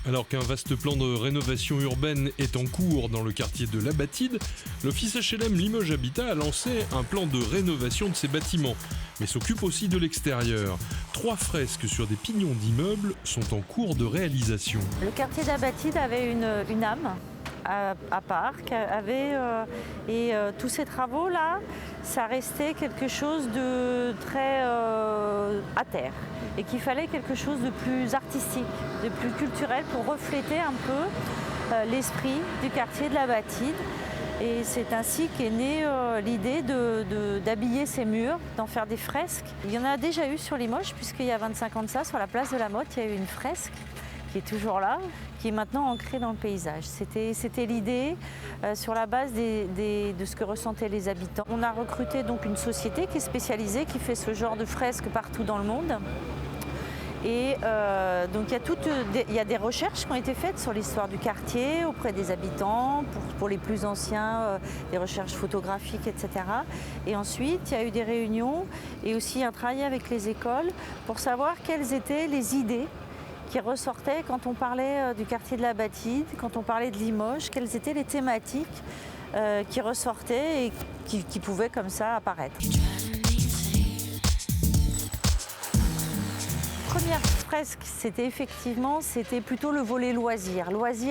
Alors qu'un vaste plan de rénovation urbaine est en cours dans le quartier de La Batide, l'office HLM Limoges Habitat a lancé un plan de rénovation de ses bâtiments, mais s'occupe aussi de l'extérieur. 3 fresques sur des pignons d'immeubles sont en cours de réalisation. Le quartier de La Batide avait une âme à part, et tous ces travaux-là, ça restait quelque chose de très à terre et qu'il fallait quelque chose de plus artistique, de plus culturel pour refléter un peu l'esprit du quartier de La Batide. Et c'est ainsi qu'est née l'idée d'habiller ces murs, d'en faire des fresques. Il y en a déjà eu sur Limoges, puisqu'il y a 25 ans de ça, sur la place de la Motte, il y a eu une fresque qui est toujours là, qui est maintenant ancrée dans le paysage. C'était l'idée sur la base de ce que ressentaient les habitants. On a recruté donc une société qui est spécialisée, qui fait ce genre de fresques partout dans le monde. Et donc il y a des recherches qui ont été faites sur l'histoire du quartier auprès des habitants, pour les plus anciens, des recherches photographiques, etc. Et ensuite, il y a eu des réunions et aussi un travail avec les écoles pour savoir quelles étaient les idées qui ressortaient quand on parlait du quartier de La Batide, quand on parlait de Limoges, quelles étaient les thématiques qui ressortaient et qui pouvaient comme ça apparaître. Première fresque, c'était plutôt le volet loisirs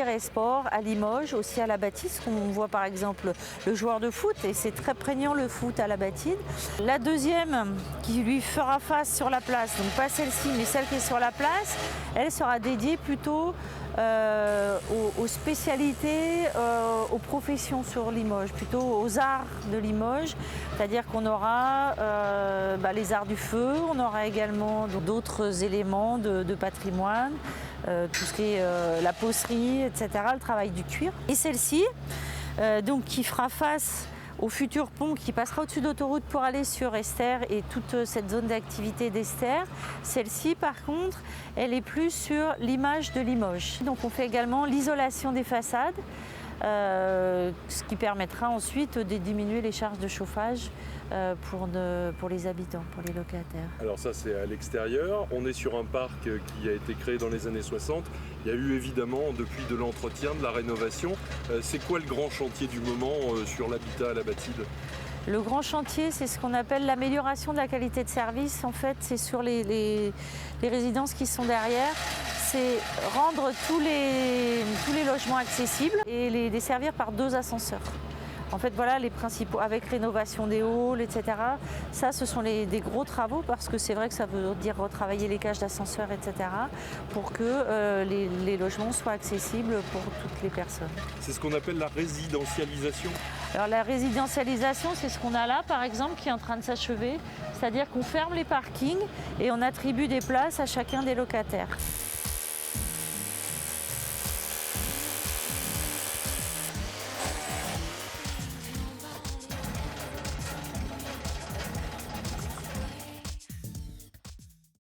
et sport à Limoges, aussi à La Batide. On voit par exemple le joueur de foot et c'est très prégnant le foot à La Batide. La deuxième qui lui fera face sur la place, donc pas celle-ci mais celle qui est sur la place, elle sera dédiée plutôt aux spécialités, aux professions sur Limoges, plutôt aux arts de Limoges, c'est-à-dire qu'on aura les arts du feu, on aura également d'autres éléments de patrimoine, tout ce qui est la pocerie, etc., le travail du cuir. Et celle-ci, donc qui fera face au futur pont qui passera au-dessus d'autoroute pour aller sur Esther et toute cette zone d'activité d'Esther. Celle-ci, par contre, elle est plus sur l'image de Limoges. Donc on fait également l'isolation des façades, ce qui permettra ensuite de diminuer les charges de chauffage pour les habitants, pour les locataires. Alors ça c'est à l'extérieur, on est sur un parc qui a été créé dans les années 60. Il y a eu évidemment depuis de l'entretien, de la rénovation. C'est quoi le grand chantier du moment sur l'habitat à La Batide ? Le grand chantier, c'est ce qu'on appelle l'amélioration de la qualité de service. En fait, c'est sur les résidences qui sont derrière. C'est rendre tous les logements accessibles et les desservir par 2 ascenseurs. En fait, voilà les principaux, avec rénovation des halls, etc. Ça, ce sont des gros travaux parce que c'est vrai que ça veut dire retravailler les cages d'ascenseurs, etc. pour que les logements soient accessibles pour toutes les personnes. C'est ce qu'on appelle la résidentialisation ? Alors la résidentialisation, c'est ce qu'on a là, par exemple, qui est en train de s'achever. C'est-à-dire qu'on ferme les parkings et on attribue des places à chacun des locataires.